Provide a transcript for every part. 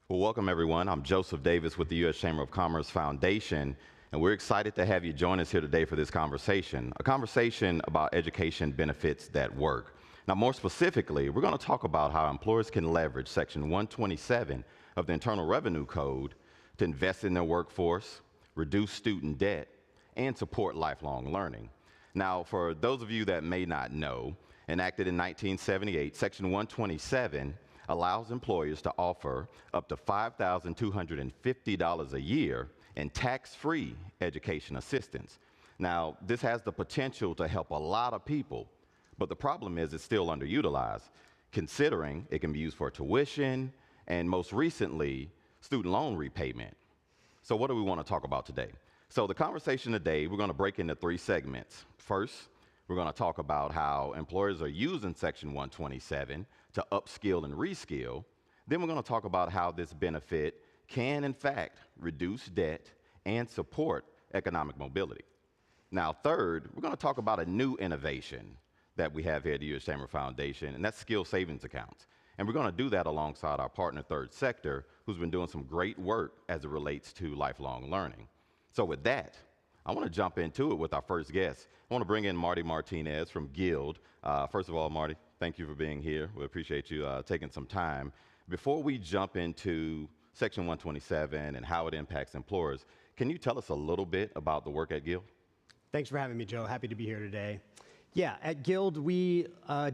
Well, welcome everyone. I'm Joseph Davis with the U.S. Chamber of Commerce Foundation, and we're excited to have you join us here today for this conversation, a conversation about education benefits that work. Now, more specifically, we're going to talk about how employers can leverage Section 127 of the Internal Revenue Code to invest in their workforce, reduce student debt, and support lifelong learning. Now, for those of you that may not know, enacted in 1978, Section 127 allows employers to offer up to $5,250 a year in tax-free education assistance. Now, this has the potential to help a lot of people, but the problem is it's still underutilized, considering it can be used for tuition and most recently, student loan repayment. So what do we want to talk about today? So the conversation today, we're going to break into three segments. First, we're going to talk about how employers are using Section 127 to upskill and reskill. Then we're going to talk about how this benefit can, in fact, reduce debt and support economic mobility. Now, third, we're going to talk about a new innovation that we have here at the U.S. Chamber Foundation, and that's skill savings accounts. And we're going to do that alongside our partner, Third Sector, who's been doing some great work as it relates to lifelong learning. So with that, I want to jump into it with our first guest. I want to bring in Martinez from Guild. First of all, Marty, thank you for being here. We appreciate you taking some time. Before we jump into Section 127 and how it impacts employers, can you tell us a little bit about the work at Guild? Thanks for having me, Joe. Happy to be here today. Yeah, at Guild, we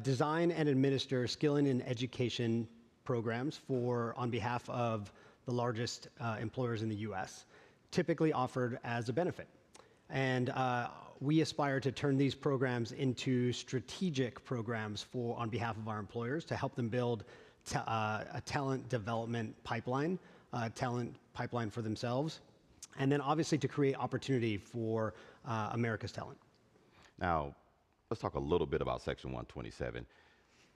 design and administer skilling and education programs on behalf of the largest employers in the U.S., typically offered as a benefit. And we aspire to turn these programs into strategic programs on behalf of our employers to help them build a talent development pipeline, for themselves, and then obviously to create opportunity for America's talent. Now, let's talk a little bit about Section 127.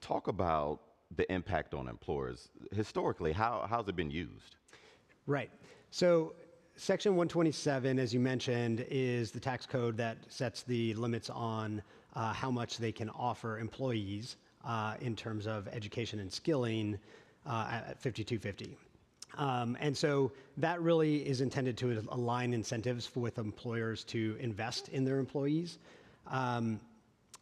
Talk about the impact on employers. Historically, how's it been used? Right. So Section 127, as you mentioned, is the tax code that sets the limits on how much they can offer employees in terms of education and skilling at 5250. And so that really is intended to align incentives with employers to invest in their employees.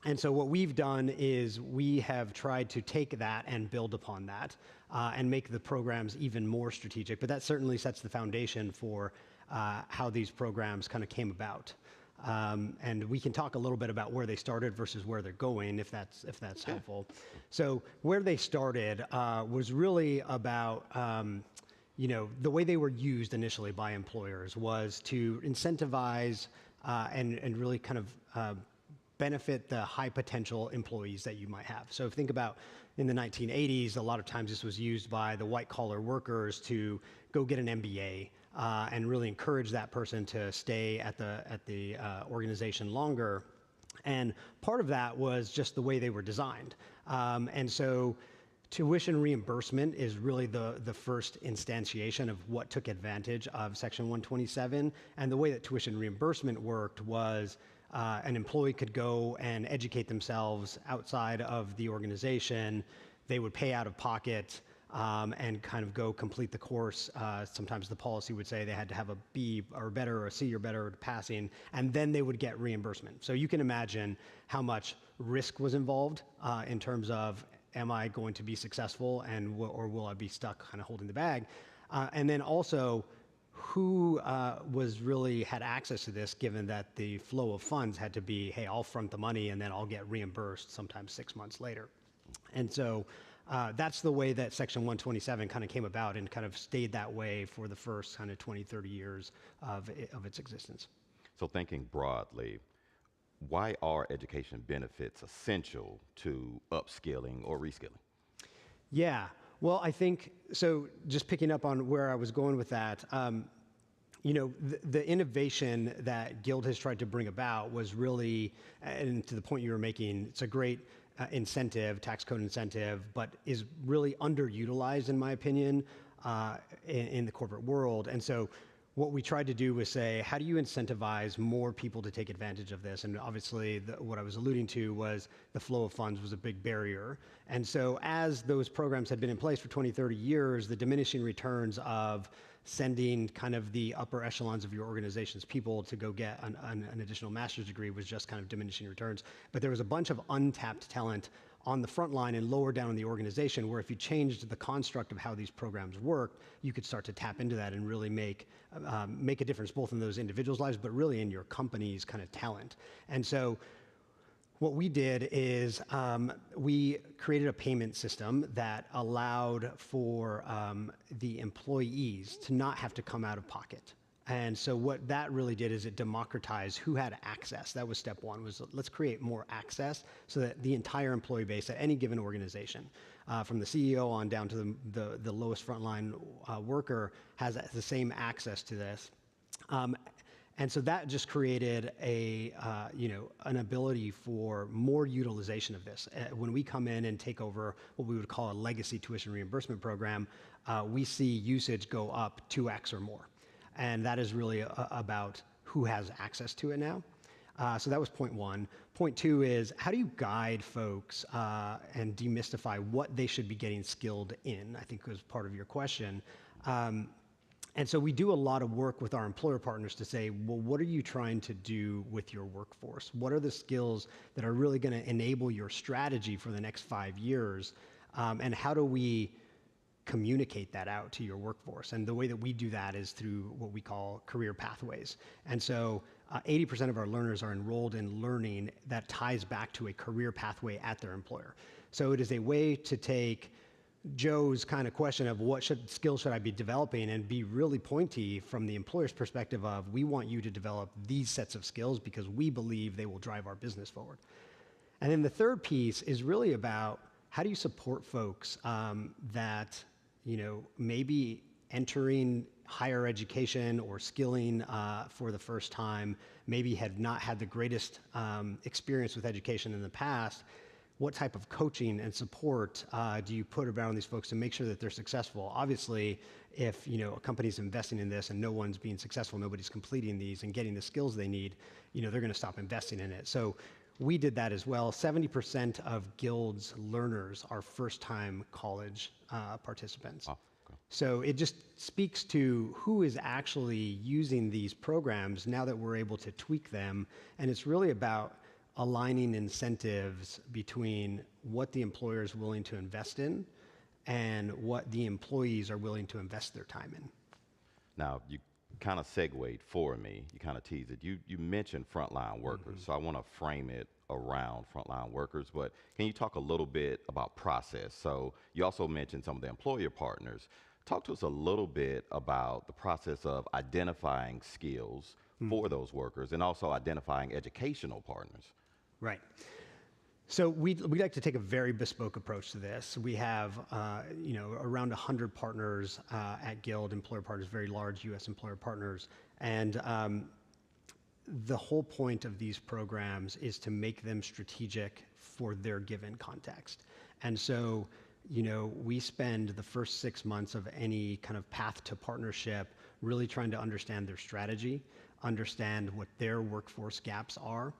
And so what we've done is we have tried to take that and build upon that and make the programs even more strategic. But that certainly sets the foundation for how these programs kind of came about. And we can talk a little bit about where they started versus where they're going, if that's helpful. So where they started was really about the way they were used initially by employers was to incentivize and really kind of benefit the high potential employees that you might have. So think about in the 1980s, a lot of times this was used by the white collar workers to go get an MBA and really encourage that person to stay at the organization longer. And part of that was just the way they were designed. And so tuition reimbursement is really the first instantiation of what took advantage of Section 127. And the way that tuition reimbursement worked was an employee could go and educate themselves outside of the organization. They would pay out of pocket and kind of go complete the course. Sometimes the policy would say they had to have a B or better or a C or better passing, and then they would get reimbursement. So you can imagine how much risk was involved in terms of, am I going to be successful or will I be stuck kind of holding the bag? And then also, who had access to this, given that the flow of funds had to be, hey, I'll front the money and then I'll get reimbursed sometimes 6 months later. And so that's the way that Section 127 kind of came about and kind of stayed that way for the first kind of 20, 30 years of its existence. So thinking broadly, why are education benefits essential to upskilling or reskilling? Yeah. Well, I think, so just picking up on where I was going with that, the innovation that Guild has tried to bring about was really, and to the point you were making, it's a great incentive, tax code incentive, but is really underutilized, in my opinion, in the corporate world. And so what we tried to do was say, how do you incentivize more people to take advantage of this? And obviously, what I was alluding to was the flow of funds was a big barrier. And so as those programs had been in place for 20, 30 years, the diminishing returns of sending kind of the upper echelons of your organization's people to go get an additional master's degree was just kind of diminishing returns. But there was a bunch of untapped talent on the front line and lower down in the organization, where if you changed the construct of how these programs work, you could start to tap into that and really make a difference both in those individuals' lives, but really in your company's kind of talent. And so what we did is we created a payment system that allowed for the employees to not have to come out of pocket. And so what that really did is it democratized who had access. That was step one, was let's create more access so that the entire employee base at any given organization, from the CEO on down to the lowest frontline worker, has the same access to this. And so that just created an ability for more utilization of this. When we come in and take over what we would call a legacy tuition reimbursement program, we see usage go up 2x or more. And that is really about who has access to it now. So that was point one. Point two is, how do you guide folks and demystify what they should be getting skilled in, I think was part of your question. And so we do a lot of work with our employer partners to say, well, what are you trying to do with your workforce? What are the skills that are really going to enable your strategy for the next 5 years? And how do we communicate that out to your workforce? And the way that we do that is through what we call career pathways. And so 80% of our learners are enrolled in learning that ties back to a career pathway at their employer. So it is a way to take Joe's kind of question of what skills should I be developing, and be really pointy from the employer's perspective of, we want you to develop these sets of skills because we believe they will drive our business forward. And then the third piece is really about, how do you support folks that maybe entering higher education or skilling for the first time, maybe had not had the greatest experience with education in the past. What type of coaching and support do you put around these folks to make sure that they're successful? Obviously, if a company's investing in this and no one's being successful, nobody's completing these and getting the skills they need, they're going to stop investing in it. So we did that as well. 70% of Guild's learners are first-time college participants. Oh, okay. So it just speaks to who is actually using these programs now that we're able to tweak them. And it's really about aligning incentives between what the employer is willing to invest in and what the employees are willing to invest their time in. Now, you kind of segued for me, you kind of teased it. You mentioned frontline workers, so I want to frame it around frontline workers, but can you talk a little bit about process? So you also mentioned some of the employer partners. Talk to us a little bit about the process of identifying skills for those workers and also identifying educational partners. Right. So we like to take a very bespoke approach to this. We have around 100 partners at Guild, employer partners, very large U.S. employer partners, and the whole point of these programs is to make them strategic for their given context. And so, we spend the first 6 months of any kind of path to partnership really trying to understand their strategy, understand what their workforce gaps are,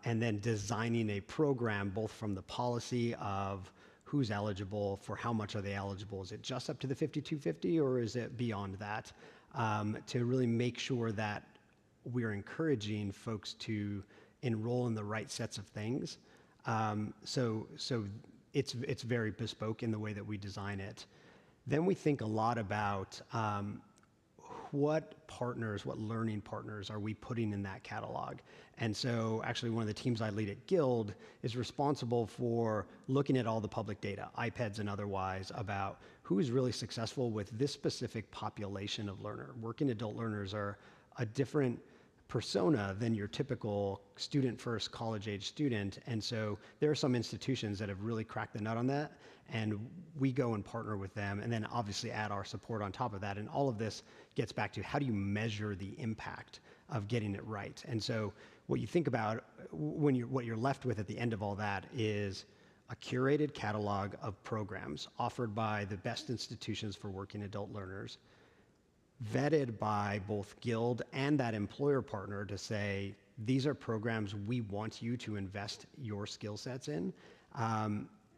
and then designing a program both from the policy of who's eligible, for how much are they eligible, is it just up to the 5250 or is it beyond that, to really make sure that we're encouraging folks to enroll in the right sets of things. So it's very bespoke in the way that we design it. Then we think a lot about what learning partners are we putting in that catalog? And so actually one of the teams I lead at Guild is responsible for looking at all the public data, iPads and otherwise, about who is really successful with this specific population of learner. Working adult learners are a different persona than your typical student-first college-age student. And so there are some institutions that have really cracked the nut on that, and we go and partner with them and then obviously add our support on top of that. And all of this gets back to, how do you measure the impact of getting it right? And so what you think about what you're left with at the end of all that is a curated catalog of programs offered by the best institutions for working adult learners vetted by both Guild and that employer partner to say, these are programs we want you to invest your skill sets in.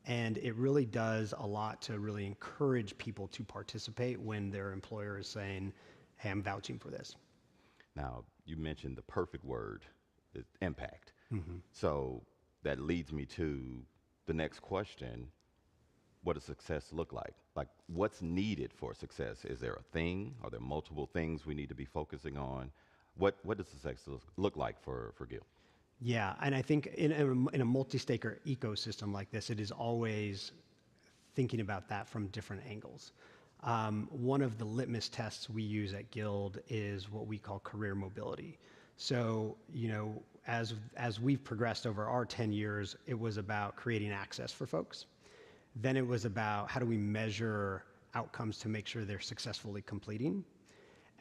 And it really does a lot to really encourage people to participate when their employer is saying, hey, I'm vouching for this. Now, you mentioned the perfect word, is impact. So that leads me to the next question. What does success look like? Like, what's needed for success? Is there a thing? Are there multiple things we need to be focusing on? What does success look like for Gil? Yeah, and I think in a multi-staker ecosystem like this, it is always thinking about that from different angles. One of the litmus tests we use at Guild is what we call career mobility. So, as we've progressed over our 10 years, it was about creating access for folks. Then it was about how do we measure outcomes to make sure they're successfully completing.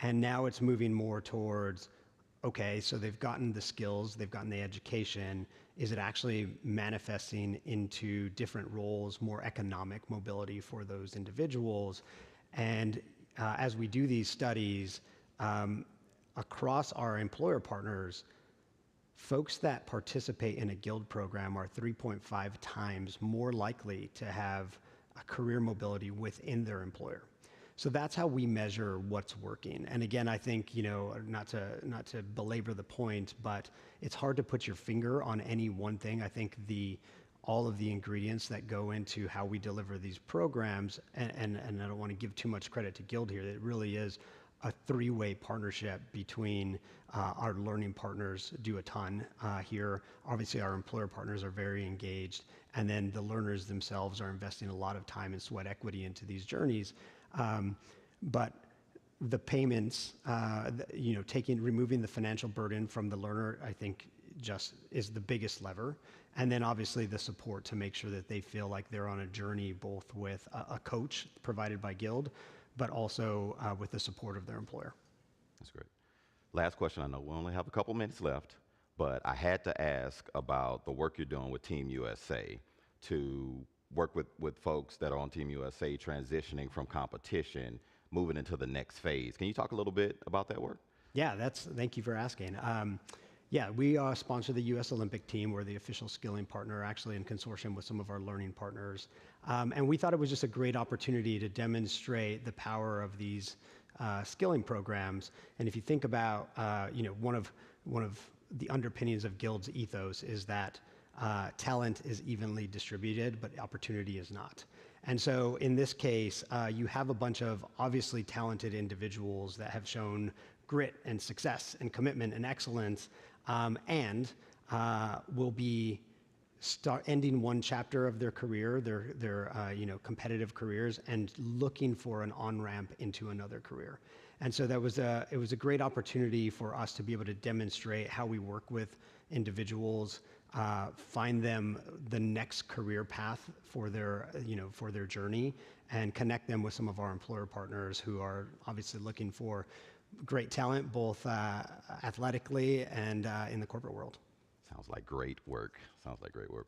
And now it's moving more towards, okay, so they've gotten the skills, they've gotten the education. Is it actually manifesting into different roles, more economic mobility for those individuals? And as we do these studies across our employer partners, folks that participate in a Guild program are 3.5 times more likely to have a career mobility within their employer. So that's how we measure what's working. And again, I think, not to belabor the point, but it's hard to put your finger on any one thing. I think all of the ingredients that go into how we deliver these programs, and I don't want to give too much credit to Guild here, it really is a three-way partnership between our learning partners do a ton here. Obviously, our employer partners are very engaged, and then the learners themselves are investing a lot of time and sweat equity into these journeys. But the payments, removing the financial burden from the learner, I think just is the biggest lever. And then obviously the support to make sure that they feel like they're on a journey, both with a coach provided by Guild, but also with the support of their employer. That's great. Last question. I know we only have a couple minutes left, but I had to ask about the work you're doing with Team USA to work with folks that are on Team USA transitioning from competition, moving into the next phase. Can you talk a little bit about that work? Yeah, thank you for asking. We sponsor the U.S. Olympic team. We're the official skilling partner, actually in consortium with some of our learning partners. And we thought it was just a great opportunity to demonstrate the power of these skilling programs. And if you think about, one of the underpinnings of Guild's ethos is that talent is evenly distributed, but opportunity is not. And so in this case, you have a bunch of obviously talented individuals that have shown grit and success and commitment and excellence, and will be ending one chapter of their career, their competitive careers, and looking for an on-ramp into another career. And so it was a great opportunity for us to be able to demonstrate how we work with individuals, find them the next career path for their journey, and connect them with some of our employer partners who are obviously looking for great talent, both athletically and in the corporate world. Sounds like great work.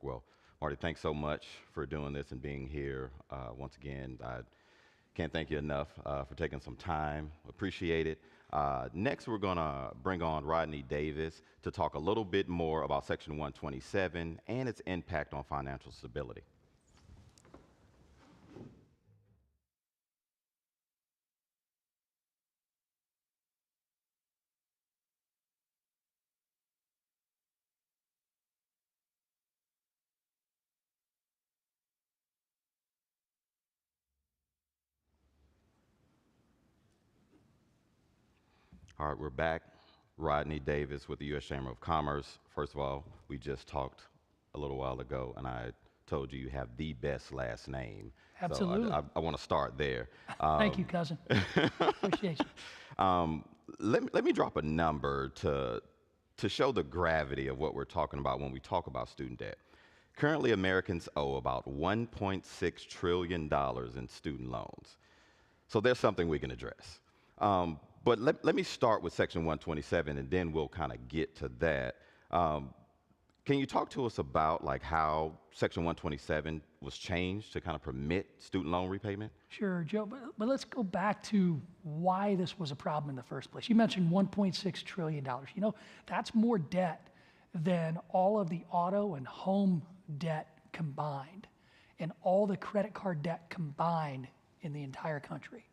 Well, Marty, thanks so much for doing this and being here. Once again, I can't thank you enough for taking some time. Appreciate it. Next, we're going to bring on Rodney Davis to talk a little bit more about Section 127 and its impact on financial stability. All right, we're back. Rodney Davis with the U.S. Chamber of Commerce. First of all, we just talked a little while ago, and I told you have the best last name. Absolutely. So I want to start there. Thank you, cousin. Appreciate you. Let me drop a number to show the gravity of what we're talking about when we talk about student debt. Currently, Americans owe about $1.6 trillion in student loans. So there's something we can address. But let me start with Section 127, and then we'll kind of get to that. Can you talk to us about like how Section 127 was changed to kind of permit student loan repayment? Sure, Joe, but let's go back to why this was a problem in the first place. You mentioned $1.6 trillion. You know, that's more debt than all of the auto and home debt combined and all the credit card debt combined in the entire country.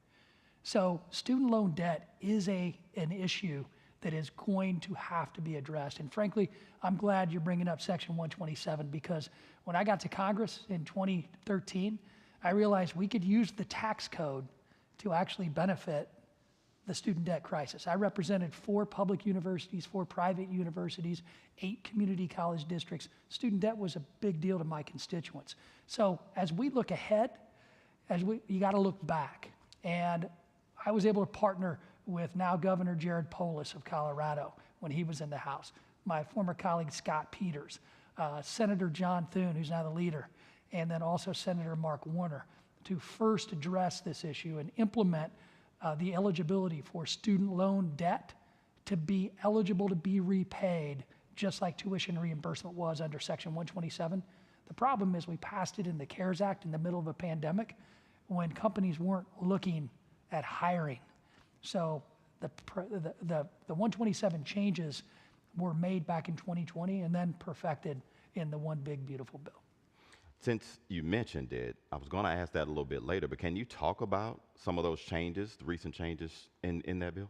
So student loan debt is an issue that is going to have to be addressed. And frankly, I'm glad you're bringing up Section 127 because when I got to Congress in 2013, I realized we could use the tax code to actually benefit the student debt crisis. I represented 4 public universities, 4 private universities, 8 community college districts. Student debt was a big deal to my constituents. So as we look ahead, you got to look back. And I was able to partner with now Governor Jared Polis of Colorado when he was in the House, my former colleague Scott Peters, Senator John Thune, who's now the leader, and then also Senator Mark Warner, to first address this issue and implement the eligibility for student loan debt to be eligible to be repaid, just like tuition reimbursement was under Section 127. The problem is we passed it in the CARES Act in the middle of a pandemic when companies weren't looking at hiring. So the 127 changes were made back in 2020 and then perfected in the One Big Beautiful Bill. Since you mentioned it, I was going to ask that a little bit later, but can you talk about some of those changes, the recent changes in that bill?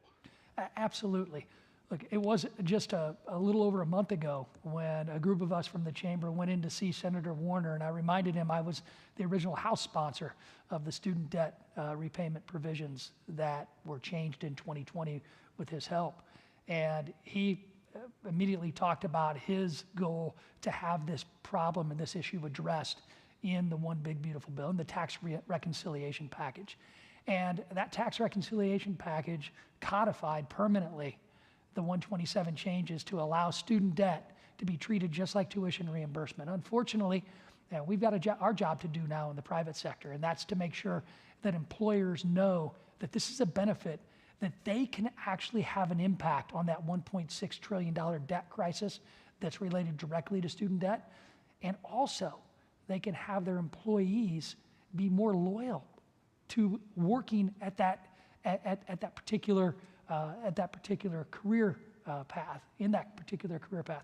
Absolutely. Look, it was just a little over a month ago when a group of us from the chamber went in to see Senator Warner, and I reminded him I was the original House sponsor of the student debt repayment provisions that were changed in 2020 with his help. And he immediately talked about his goal to have this problem and this issue addressed in the One Big Beautiful Bill, in the tax reconciliation package. And that tax reconciliation package codified permanently the 127 changes to allow student debt to be treated just like tuition reimbursement. Unfortunately, we've got our job to do now in the private sector, and that's to make sure that employers know that this is a benefit that they can actually have an impact on that $1.6 trillion debt crisis that's related directly to student debt. And also, they can have their employees be more loyal to working at that particular career path, in that particular career path.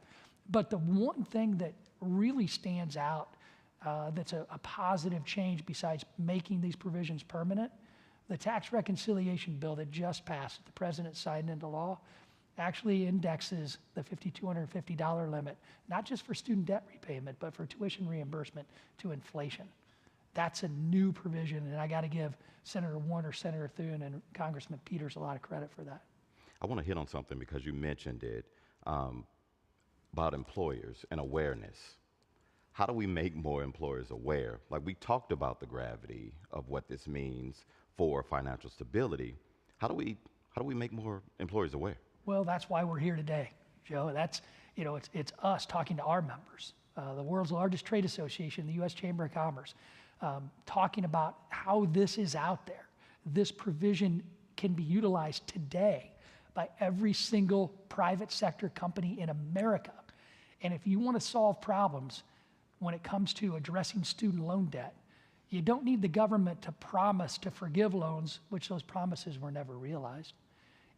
But the one thing that really stands out that's a positive change besides making these provisions permanent, the tax reconciliation bill that just passed, the president signed into law, actually indexes the $5,250 limit, not just for student debt repayment, but for tuition reimbursement to inflation. That's a new provision, and I got to give Senator Warner, Senator Thune, and Congressman Peters a lot of credit for that. I want to hit on something because you mentioned it about employers and awareness. How do we make more employers aware? Like we talked about the gravity of what this means for financial stability. How do we make more employers aware? Well, that's why we're here today, Joe. That's, it's us talking to our members, the world's largest trade association, the U.S. Chamber of Commerce, talking about how this is out there. This provision can be utilized today by every single private sector company in America. And if you want to solve problems when it comes to addressing student loan debt, you don't need the government to promise to forgive loans, which those promises were never realized.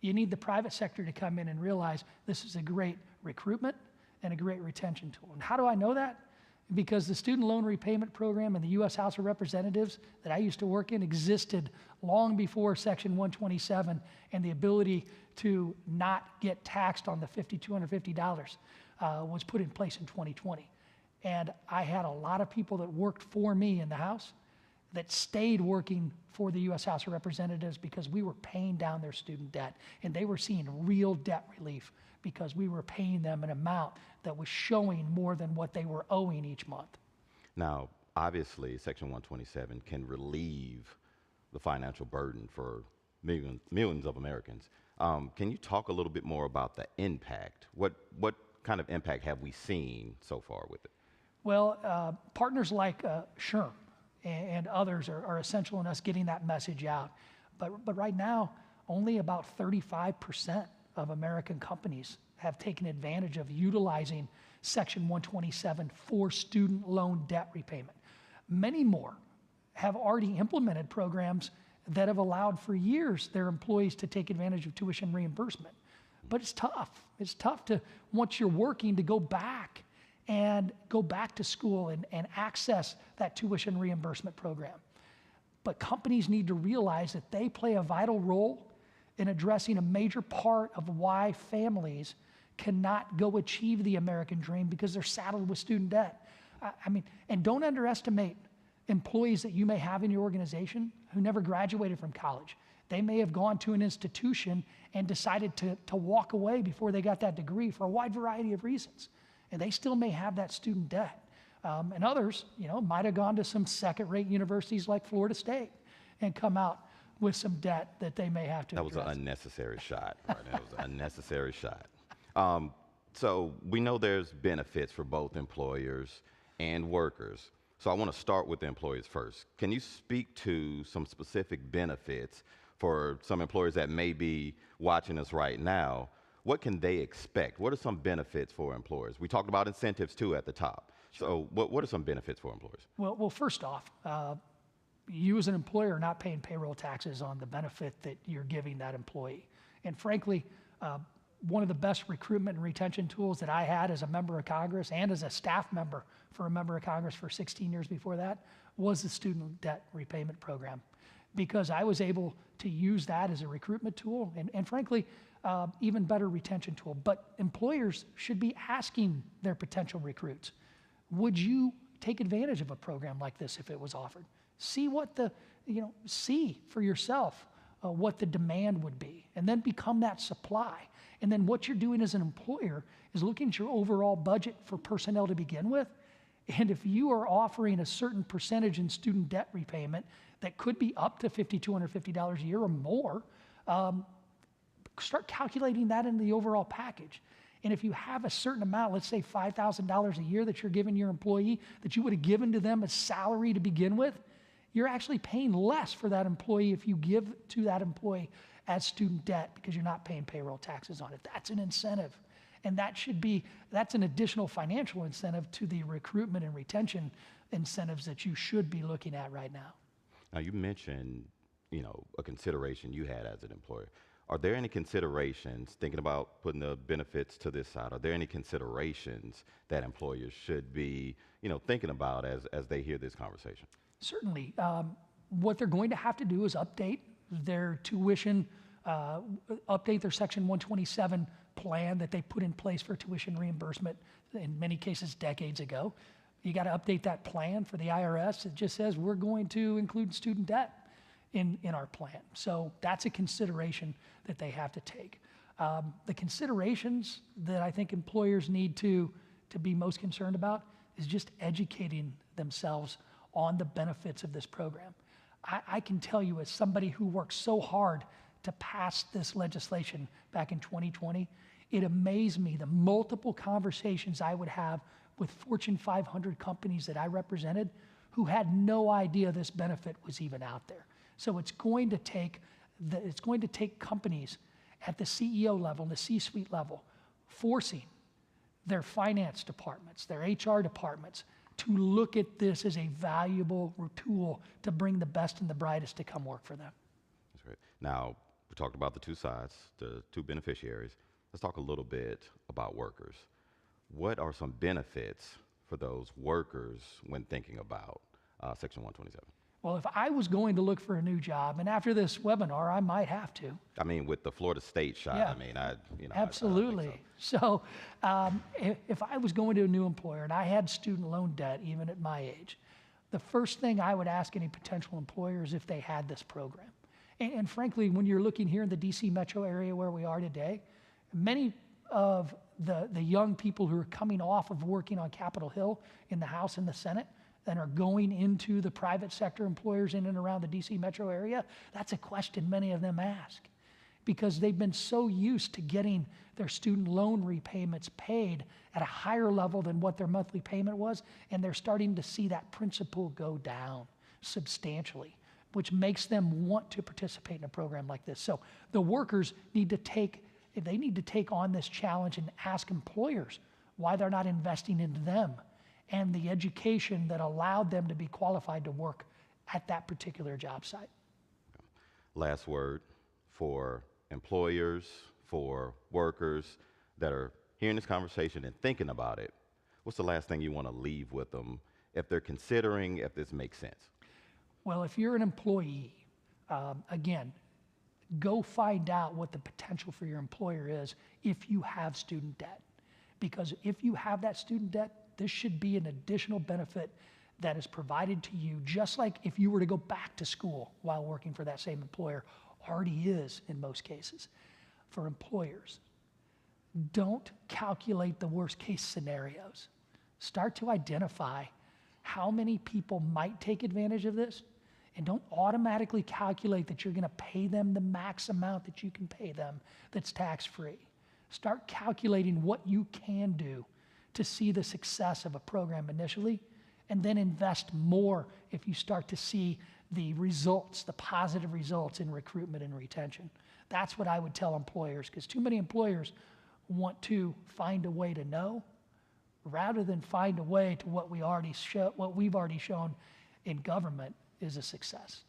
You need the private sector to come in and realize this is a great recruitment and a great retention tool. And how do I know that? Because the student loan repayment program in the U.S. House of Representatives that I used to work in existed long before Section 127 and the ability to not get taxed on the $5,250 was put in place in 2020. And I had a lot of people that worked for me in the House that stayed working for the U.S. House of Representatives because we were paying down their student debt, and they were seeing real debt relief because we were paying them an amount that was showing more than what they were owing each month. Now, obviously, Section 127 can relieve the financial burden for millions of Americans. Can you talk a little bit more about the impact? What kind of impact have we seen so far with it? Well, partners like SHRM and others are essential in us getting that message out. But right now, only about 35% of American companies have taken advantage of utilizing Section 127 for student loan debt repayment. Many more have already implemented programs that have allowed for years their employees to take advantage of tuition reimbursement. But it's tough. It's tough to, once you're working, to go back to school and access that tuition reimbursement program. But companies need to realize that they play a vital role in addressing a major part of why families cannot go achieve the American dream because they're saddled with student debt. I mean, and don't underestimate employees that you may have in your organization who never graduated from college. They may have gone to an institution and decided to walk away before they got that degree for a wide variety of reasons. And they still may have that student debt. And others, might have gone to some second-rate universities like Florida State and come out with some debt that they may have to That was address. an unnecessary shot, Martin. That was an unnecessary shot. So we know there's benefits for both employers and workers. So I want to start with the employers first. Can you speak to some specific benefits for some employers that may be watching us right now? What can they expect? What are some benefits for employers? We talked about incentives too at the top. So what are some benefits for employers? Well, first off, you as an employer are not paying payroll taxes on the benefit that you're giving that employee. And frankly, one of the best recruitment and retention tools that I had as a member of Congress and as a staff member for a member of Congress for 16 years before that was the student debt repayment program, because I was able to use that as a recruitment tool and frankly, even better retention tool. But employers should be asking their potential recruits, would you take advantage of a program like this if it was offered? See what see for yourself what the demand would be, and then become that supply. And then what you're doing as an employer is looking at your overall budget for personnel to begin with. And if you are offering a certain percentage in student debt repayment that could be up to $5,250 a year or more, start calculating that into the overall package. And if you have a certain amount, let's say $5,000 a year that you're giving your employee that you would have given to them as salary to begin with, you're actually paying less for that employee if you give to that employee as student debt because you're not paying payroll taxes on it. That's an incentive. And that's an additional financial incentive to the recruitment and retention incentives that you should be looking at right now. Now, you mentioned, a consideration you had as an employer. Are there any considerations, thinking about putting the benefits to this side, are there any considerations that employers should be, thinking about as they hear this conversation? Certainly. What they're going to have to do is update their tuition, update their Section 127 plan that they put in place for tuition reimbursement, in many cases decades ago. You got to update that plan for the IRS. It just says we're going to include student debt in our plan. So that's a consideration that they have to take. The considerations that I think employers need to be most concerned about is just educating themselves on the benefits of this program. I can tell you, as somebody who worked so hard to pass this legislation back in 2020, it amazed me the multiple conversations I would have with Fortune 500 companies that I represented who had no idea this benefit was even out there. So it's going to take companies at the CEO level and the C-suite level forcing their finance departments, their HR departments, to look at this as a valuable tool to bring the best and the brightest to come work for them. That's great. Now, we talked about the two sides, the two beneficiaries. Let's talk a little bit about workers. What are some benefits for those workers when thinking about Section 127? Well, if I was going to look for a new job, and after this webinar, I might have to. I mean, with the Florida State shot, Yeah. I mean, Absolutely. I think so. If I was going to a new employer and I had student loan debt, even at my age, the first thing I would ask any potential employer is if they had this program. And frankly, when you're looking here in the DC metro area where we are today, many of the young people who are coming off of working on Capitol Hill in the House and the Senate and are going into the private sector employers in and around the DC metro area, that's a question many of them ask, because they've been so used to getting their student loan repayments paid at a higher level than what their monthly payment was, and they're starting to see that principal go down substantially, which makes them want to participate in a program like this. So the workers need to take they need to take on this challenge and ask employers why they're not investing into them and the education that allowed them to be qualified to work at that particular job site. Last word for employers, for workers that are hearing this conversation and thinking about it. What's the last thing you want to leave with them if they're considering if this makes sense? Well, if you're an employee, again, go find out what the potential for your employer is if you have student debt. Because if you have that student debt, this should be an additional benefit that is provided to you, just like if you were to go back to school while working for that same employer, already is in most cases. For employers, don't calculate the worst case scenarios. Start to identify how many people might take advantage of this, and don't automatically calculate that you're going to pay them the max amount that you can pay them that's tax-free. Start calculating what you can do to see the success of a program initially, and then invest more if you start to see the results, the positive results in recruitment and retention. That's what I would tell employers, because too many employers want to find a way to know rather than find a way to what we've already shown in government is a success.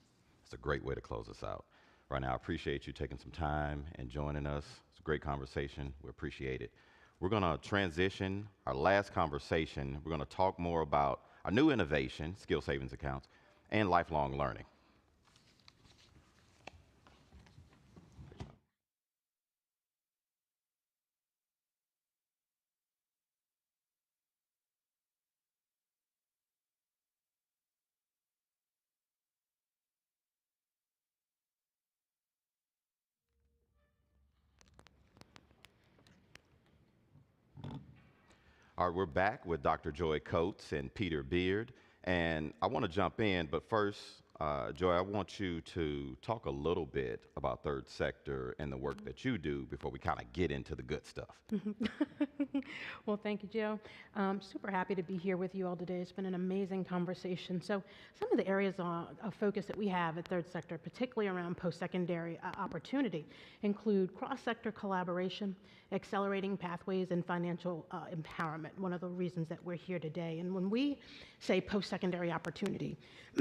It's a great way to close us out. Right now, I appreciate you taking some time and joining us. It's a great conversation. We appreciate it. We're going to transition our last conversation. We're going to talk more about our new innovation, skill savings accounts, and lifelong learning. All right, we're back with Dr. Joy Coates and Peter Beard, and I want to jump in, but first, Joy, I want you to talk a little bit about third sector and the work that you do before we kind of get into the good stuff. Well, thank you, Joe. Super happy to be here with you all today. It's been an amazing conversation. So some of the areas of focus that we have at third sector, particularly around post-secondary opportunity, include cross-sector collaboration, accelerating pathways, and financial empowerment, one of the reasons that we're here today. And when we say post-secondary opportunity,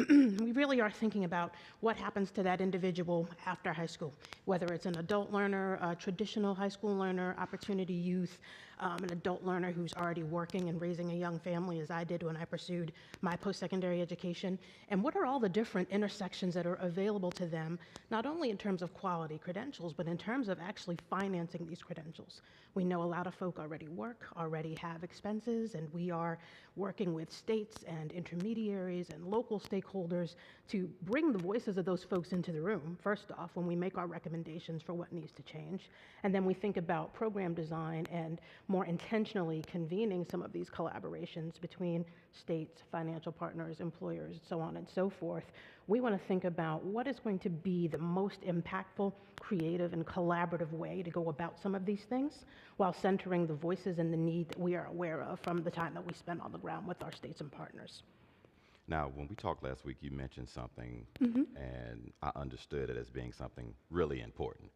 we really are thinking about what happens to that individual after high school, whether it's an adult learner, a traditional high school learner, opportunity youth, an adult learner who's already working and raising a young family, as I did when I pursued my post-secondary education, and what are all the different intersections that are available to them, not only in terms of quality credentials, but in terms of actually financing these credentials. We know a lot of folk already work, already have expenses, and we are working with states and intermediaries and local stakeholders to bring the voices of those folks into the room, first off, when we make our recommendations for what needs to change. And then we think about program design and more intentionally convening some of these collaborations between states, financial partners, employers, so on and so forth. We want to think about what is going to be the most impactful, creative, and collaborative way to go about some of these things while centering the voices and the need that we are aware of from the time that we spend on the ground with our states and partners. Now, when we talked last week, you mentioned something, and I understood it as being something really important.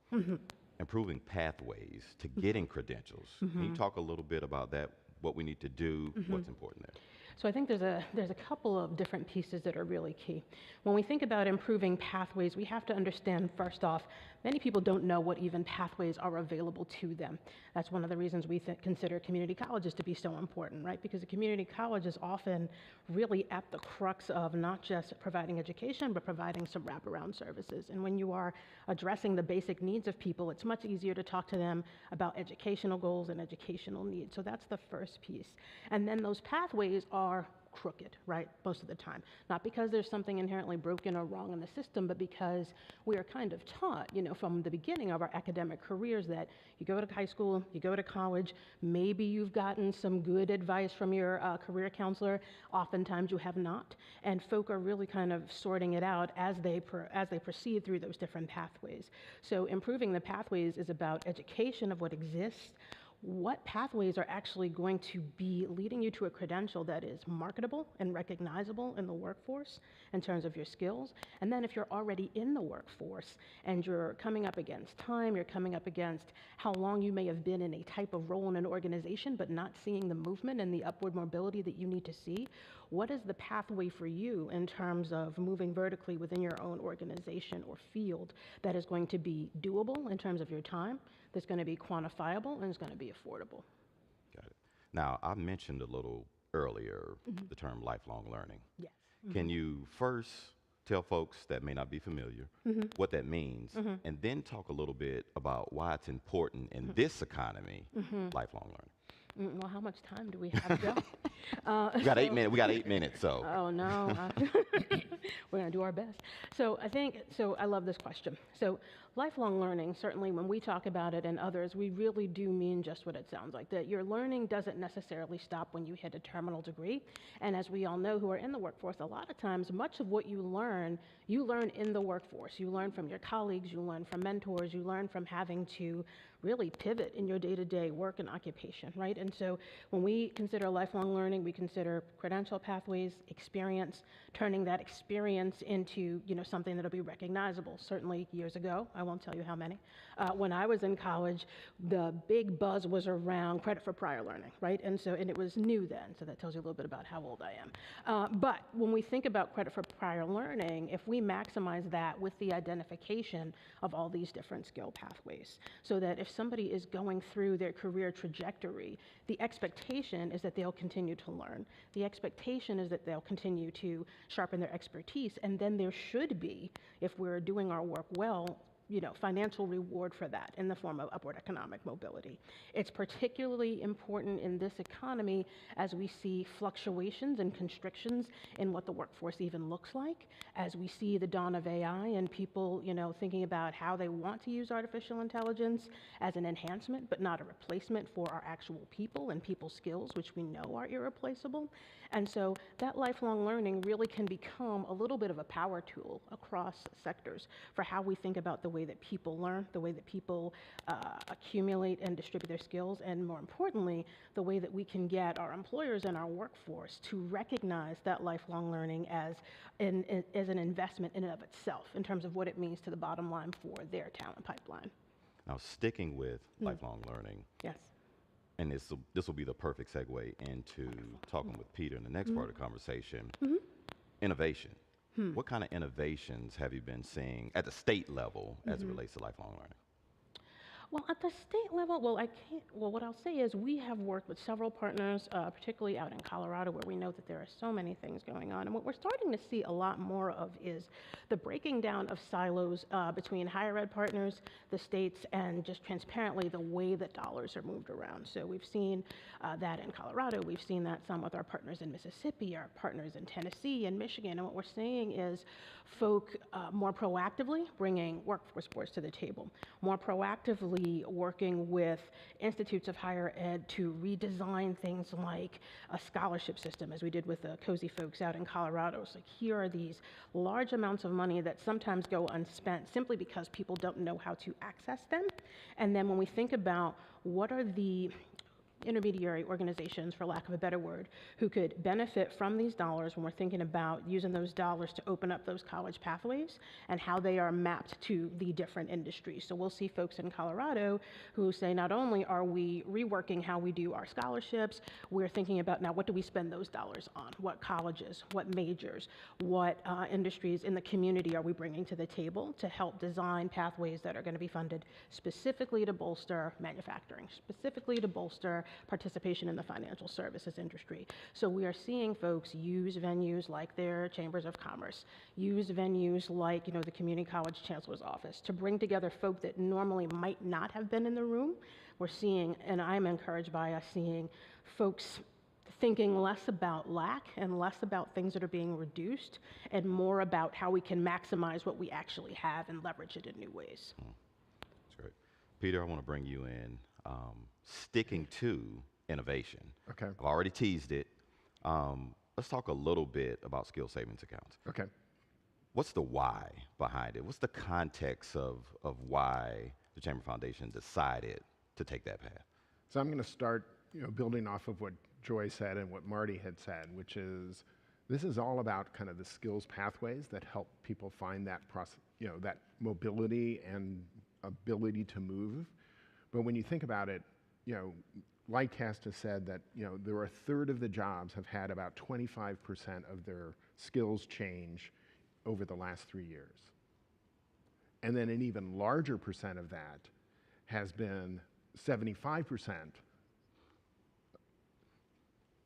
Improving pathways to getting credentials. Can you talk a little bit about that, what we need to do, what's important there? So I think there's a couple of different pieces that are really key. When we think about improving pathways, we have to understand, first off, many people don't know what even pathways are available to them. That's one of the reasons we consider community colleges to be so important, right? Because a community college is often really at the crux of not just providing education, but providing some wraparound services. And when you are addressing the basic needs of people, it's much easier to talk to them about educational goals and educational needs. So that's the first piece. And then those pathways are crooked, right, most of the time. Not because there's something inherently broken or wrong in the system, but because we are kind of taught, from the beginning of our academic careers that you go to high school, you go to college, maybe you've gotten some good advice from your career counselor, oftentimes you have not, and folk are really kind of sorting it out as they proceed through those different pathways. So improving the pathways is about education of what exists, what pathways are actually going to be leading you to a credential that is marketable and recognizable in the workforce in terms of your skills. And then if you're already in the workforce and you're coming up against time, you're coming up against how long you may have been in a type of role in an organization but not seeing the movement and the upward mobility that you need to see, what is the pathway for you in terms of moving vertically within your own organization or field that is going to be doable in terms of your time, that's going to be quantifiable, and is going to be affordable? Got it. Now, I mentioned a little earlier the term lifelong learning. Yes. Can you first tell folks that may not be familiar what that means, and then talk a little bit about why it's important in this economy, lifelong learning? Well, how much time do we have, Joe? We got 8 minutes. We got 8 minutes. So. Oh, no. We're going to do our best. So I love this question. So lifelong learning, certainly when we talk about it and others, we really do mean just what it sounds like, that your learning doesn't necessarily stop when you hit a terminal degree. And as we all know who are in the workforce, a lot of times, much of what you learn in the workforce. You learn from your colleagues, you learn from mentors, you learn from having to really pivot in your day-to-day work and occupation, right? And so when we consider lifelong learning, we consider credential pathways, experience, turning that experience into, something that'll be recognizable. Certainly years ago, I won't tell you how many, when I was in college, the big buzz was around credit for prior learning, right? And it was new then, so that tells you a little bit about how old I am. But when we think about credit for prior learning, if we maximize that with the identification of all these different skill pathways, so that if somebody is going through their career trajectory, the expectation is that they'll continue to learn. The expectation is that they'll continue to sharpen their expertise, and then there should be, if we're doing our work well, financial reward for that in the form of upward economic mobility. It's particularly important in this economy as we see fluctuations and constrictions in what the workforce even looks like, as we see the dawn of AI and people, thinking about how they want to use artificial intelligence as an enhancement, but not a replacement for our actual people and people's skills, which we know are irreplaceable. And so that lifelong learning really can become a little bit of a power tool across sectors for how we think about the way that people learn, the way that people accumulate and distribute their skills, and more importantly, the way that we can get our employers and our workforce to recognize that lifelong learning as an investment in and of itself in terms of what it means to the bottom line for their talent pipeline. Now, sticking with lifelong learning, Yes. and this will be the perfect segue into talking with Peter in the next part of the conversation, innovation. What kind of innovations have you been seeing at the state level as it relates to lifelong learning? Well, at the state level, what I'll say is we have worked with several partners, particularly out in Colorado, where we know that there are so many things going on. And what we're starting to see a lot more of is the breaking down of silos between higher ed partners, the states, and just transparently the way that dollars are moved around. So we've seen that in Colorado. We've seen that some with our partners in Mississippi, our partners in Tennessee and Michigan. And what we're seeing is folk more proactively bringing workforce boards to the table, more proactively working with institutes of higher ed to redesign things like a scholarship system, as we did with the Cozy folks out in Colorado. So here are these large amounts of money that sometimes go unspent simply because people don't know how to access them. And then when we think about what are the intermediary organizations, for lack of a better word, who could benefit from these dollars when we're thinking about using those dollars to open up those college pathways and how they are mapped to the different industries. So we'll see folks in Colorado who say not only are we reworking how we do our scholarships, we're thinking about now what do we spend those dollars on? What colleges, what majors, what industries in the community are we bringing to the table to help design pathways that are going to be funded specifically to bolster manufacturing, specifically to bolster participation in the financial services industry. So we are seeing folks use venues like their chambers of commerce, use venues like, the community college chancellor's office to bring together folk that normally might not have been in the room. We're seeing, and I'm encouraged by us seeing folks thinking less about lack and less about things that are being reduced and more about how we can maximize what we actually have and leverage it in new ways. That's great. Peter, I want to bring you in. Sticking to innovation. Okay. I've already teased it. Let's talk a little bit about skill savings accounts. Okay. What's the why behind it? What's the context of why the Chamber Foundation decided to take that path? So I'm going to start, building off of what Joy said and what Marty had said, which is this is all about kind of the skills pathways that help people find that that mobility and ability to move. But when you think about it, Lightcast has said that there are a third of the jobs have had about 25% of their skills change over the last 3 years. And then an even larger percent of that has been 75%.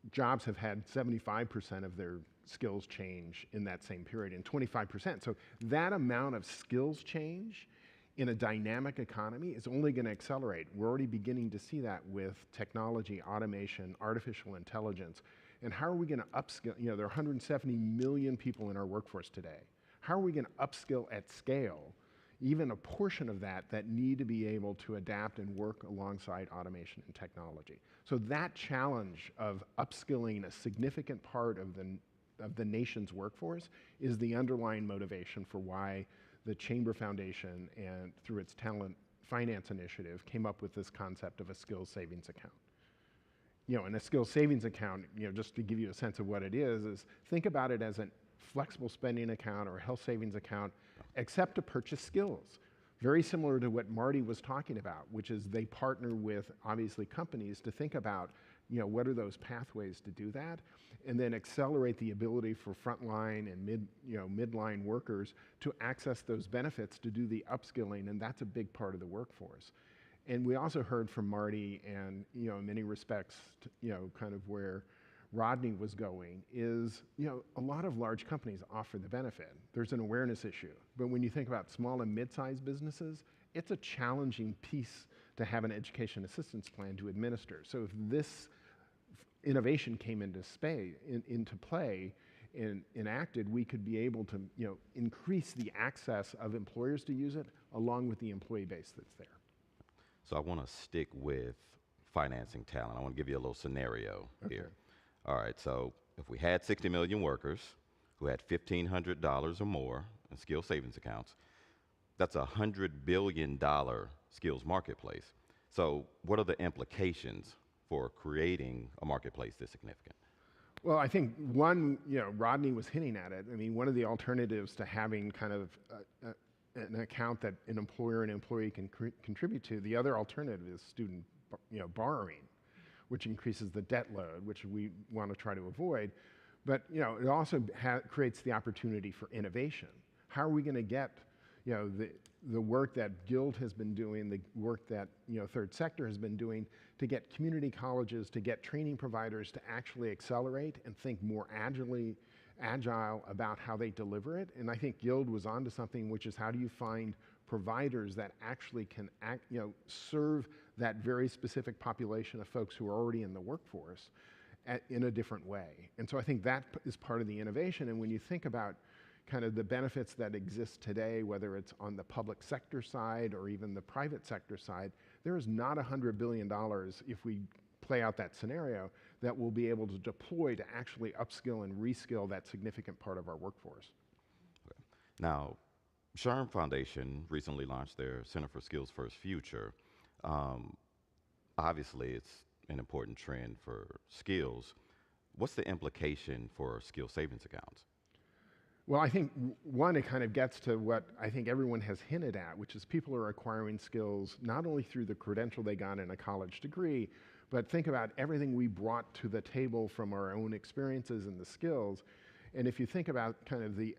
Jobs have had 75% of their skills change in that same period, and 25%. So that amount of skills change in a dynamic economy is only going to accelerate. We're already beginning to see that with technology, automation, artificial intelligence. And how are we going to upskill? There are 170 million people in our workforce today. How are we going to upskill at scale, even a portion of that need to be able to adapt and work alongside automation and technology? So that challenge of upskilling a significant part of the nation's workforce is the underlying motivation for why the Chamber Foundation, and through its talent finance initiative, came up with this concept of a skills savings account. And a skills savings account, just to give you a sense of what it is think about it as a flexible spending account or a health savings account, except to purchase skills. Very similar to what Marty was talking about, which is they partner with, obviously, companies to think about, what are those pathways to do that, and then accelerate the ability for frontline and midline workers to access those benefits to do the upskilling, and that's a big part of the workforce. And we also heard from Marty, and in many respects, kind of where Rodney was going is, a lot of large companies offer the benefit. There's an awareness issue. But when you think about small and mid-sized businesses, it's a challenging piece to have an education assistance plan to administer. So if this innovation came into play and enacted, we could be able to, increase the access of employers to use it along with the employee base that's there. So I want to stick with financing talent. I want to give you a little scenario here. All right, so if we had 60 million workers who had $1,500 or more in skills savings accounts, that's a $100 billion skills marketplace. So what are the implications for creating a marketplace this significant? Well, I think one, Rodney was hinting at it. I mean, one of the alternatives to having kind of an account that an employer and employee can contribute to, the other alternative is student, borrowing, which increases the debt load, which we want to try to avoid. But, it also creates the opportunity for innovation. How are we going to get, the work that Guild has been doing, the work that, Third Sector has been doing to get community colleges, to get training providers to actually accelerate and think more agile about how they deliver it? And I think Guild was onto something, which is how do you find providers that actually can serve that very specific population of folks who are already in the workforce in a different way. And so I think that is part of the innovation. And when you think about kind of the benefits that exist today, whether it's on the public sector side or even the private sector side, there is not $100 billion, if we play out that scenario, that we'll be able to deploy to actually upskill and reskill that significant part of our workforce. Okay. Now, SHRM Foundation recently launched their Center for Skills First Future. Obviously, it's an important trend for skills. What's the implication for skill savings accounts? Well, I think, one, it kind of gets to what I think everyone has hinted at, which is people are acquiring skills not only through the credential they got in a college degree, but think about everything we brought to the table from our own experiences and the skills. And if you think about kind of the,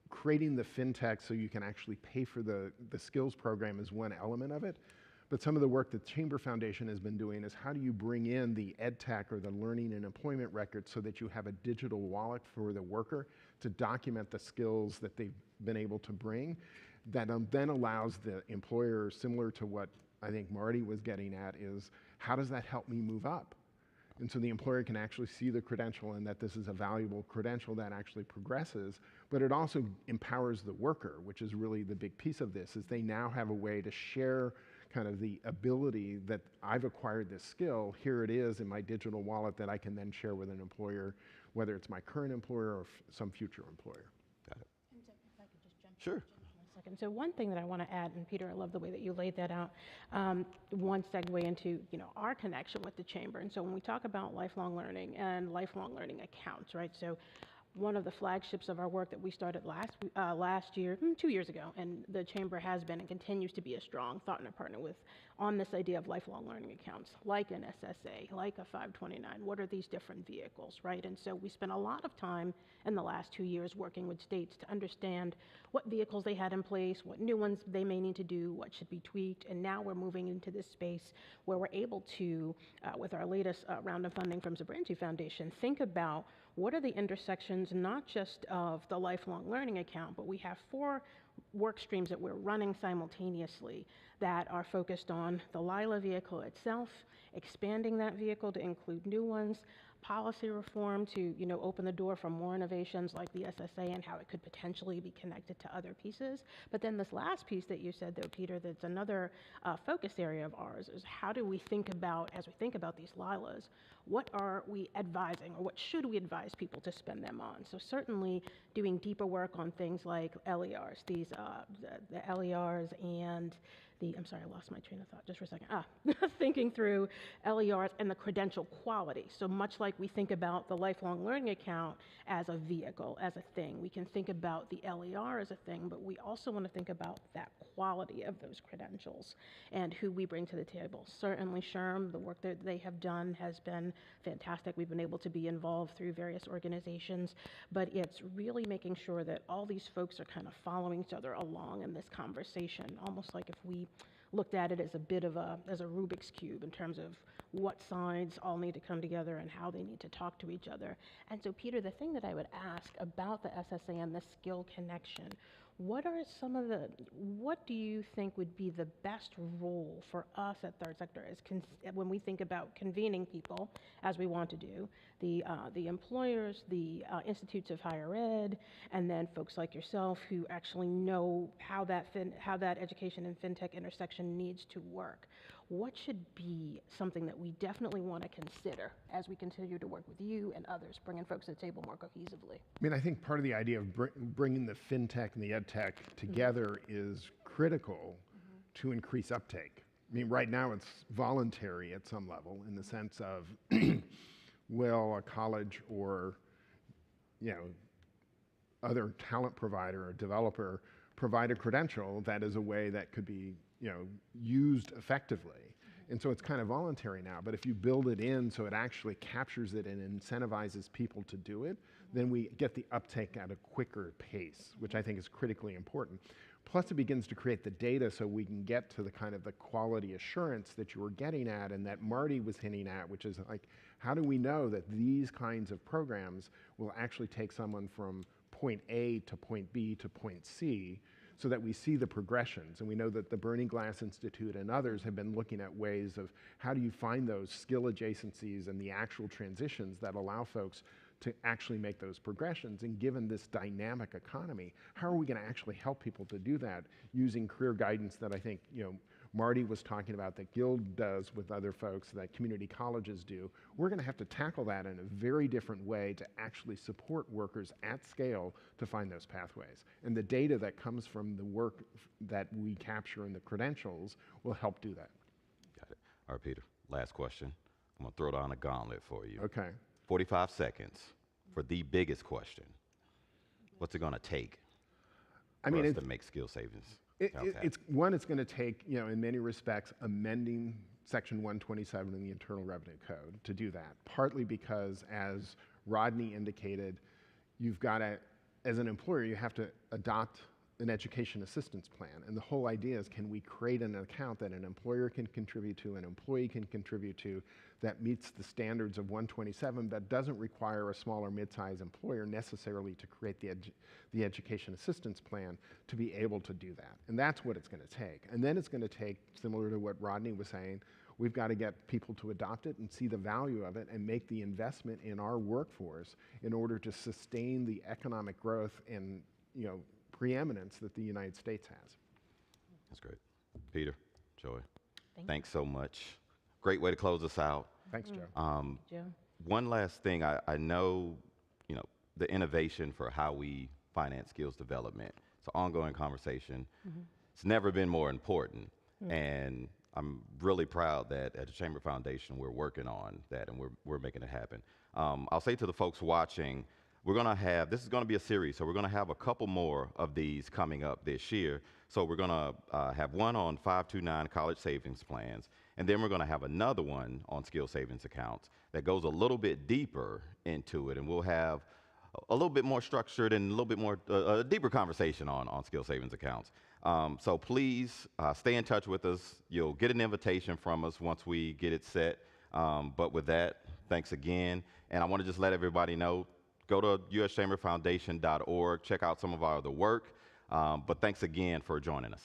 creating the fintech so you can actually pay for the skills program is one element of it. But some of the work that Chamber Foundation has been doing is how do you bring in the EdTech or the learning and employment records so that you have a digital wallet for the worker to document the skills that they've been able to bring, that then allows the employer, similar to what I think Marty was getting at, is how does that help me move up? And so the employer can actually see the credential and that this is a valuable credential that actually progresses, but it also empowers the worker, which is really the big piece of this, is they now have a way to share kind of the ability that I've acquired this skill, here it is in my digital wallet that I can then share with an employer, whether it's my current employer or some future employer. Got it. And if I could just jump Sure. in for a fantastic. And so one thing that I want to add, and Peter, I love the way that you laid that out, one segue into, our connection with the Chamber. And so when we talk about lifelong learning and lifelong learning accounts, right? So one of the flagships of our work that we started last year, 2 years ago, and the Chamber has been and continues to be a strong thought and a partner with on this idea of lifelong learning accounts, like an SSA, like a 529. What are these different vehicles, right? And so we spent a lot of time in the last 2 years working with states to understand what vehicles they had in place, what new ones they may need to do, what should be tweaked, and now we're moving into this space where we're able to, with our latest round of funding from Zabranchi Foundation, think about what are the intersections, not just of the lifelong learning account, but we have 4 work streams that we're running simultaneously that are focused on the LILA vehicle itself, expanding that vehicle to include new ones, policy reform to open the door for more innovations like the SSA and how it could potentially be connected to other pieces. But then this last piece that you said, though, Peter, that's another focus area of ours is how do we think about, as we think about these LILAs, what are we advising or what should we advise people to spend them on? So certainly doing deeper work on things like LERs, the LERs and I'm sorry, I lost my train of thought just for a second. Thinking through LERs and the credential quality. So much like we think about the lifelong learning account as a vehicle, as a thing, we can think about the LER as a thing, but we also want to think about that quality of those credentials and who we bring to the table. Certainly SHRM, the work that they have done has been fantastic. We've been able to be involved through various organizations, but it's really making sure that all these folks are kind of following each other along in this conversation, almost like if we looked at it as a bit of as a Rubik's Cube in terms of what sides all need to come together and how they need to talk to each other. And so, Peter, the thing that I would ask about the SSA and the skill connection, what do you think would be the best role for us at Third Sector when we think about convening people, as we want to do, the employers, the institutes of higher ed, and then folks like yourself who actually know how that education and fintech intersection needs to work? What should be something that we definitely want to consider as we continue to work with you and others, bringing folks to the table more cohesively? I mean, I think part of the idea of bringing the fintech and the ed tech together is critical to increase uptake. I mean, right now it's voluntary at some level in the sense of, will a college or, other talent provider or developer provide a credential that is a way that could be, used effectively. And so it's kind of voluntary now, but if you build it in so it actually captures it and incentivizes people to do it, then we get the uptake at a quicker pace, which I think is critically important. Plus it begins to create the data so we can get to the kind of the quality assurance that you were getting at and that Marty was hinting at, which is like, how do we know that these kinds of programs will actually take someone from point A to point B to point C, so that we see the progressions. And we know that the Burning Glass Institute and others have been looking at ways of how do you find those skill adjacencies and the actual transitions that allow folks to actually make those progressions. And given this dynamic economy, how are we going to actually help people to do that using career guidance that I think, Marty was talking about, that Guild does with other folks, that community colleges do. We're going to have to tackle that in a very different way to actually support workers at scale to find those pathways. And the data that comes from the work that we capture in the credentials will help do that. Got it. All right, Peter, last question. I'm going to throw down a gauntlet for you. Okay. 45 seconds for the biggest question. What's it going to take for us to make skill savings? It's going to take, in many respects, amending Section 127 in the Internal Revenue Code to do that. Partly because, as Rodney indicated, you've got to, as an employer, you have to adopt an education assistance plan. And the whole idea is, can we create an account that an employer can contribute to, an employee can contribute to, that meets the standards of 127, that doesn't require a small or mid-sized employer necessarily to create the education assistance plan to be able to do that. And that's what it's going to take. And then it's going to take, similar to what Rodney was saying, we've got to get people to adopt it and see the value of it and make the investment in our workforce in order to sustain the economic growth and, preeminence that the United States has. That's great. Peter, Joy, Thanks so much. Great way to close us out. Thanks, Joe. Joe. One last thing, I know, the innovation for how we finance skills development It's an ongoing conversation. It's never been more important. And I'm really proud that at the Chamber Foundation, we're working on that and we're making it happen. I'll say to the folks watching, this is gonna be a series, so we're gonna have a couple more of these coming up this year. So we're gonna have one on 529 college savings plans, and then we're gonna have another one on skill savings accounts that goes a little bit deeper into it, and we'll have a little bit more structured and a little bit more, a deeper conversation on skill savings accounts. So please stay in touch with us. You'll get an invitation from us once we get it set. But with that, thanks again. And I want to just let everybody know, go to uschamberfoundation.org, check out some of our other work. But thanks again for joining us.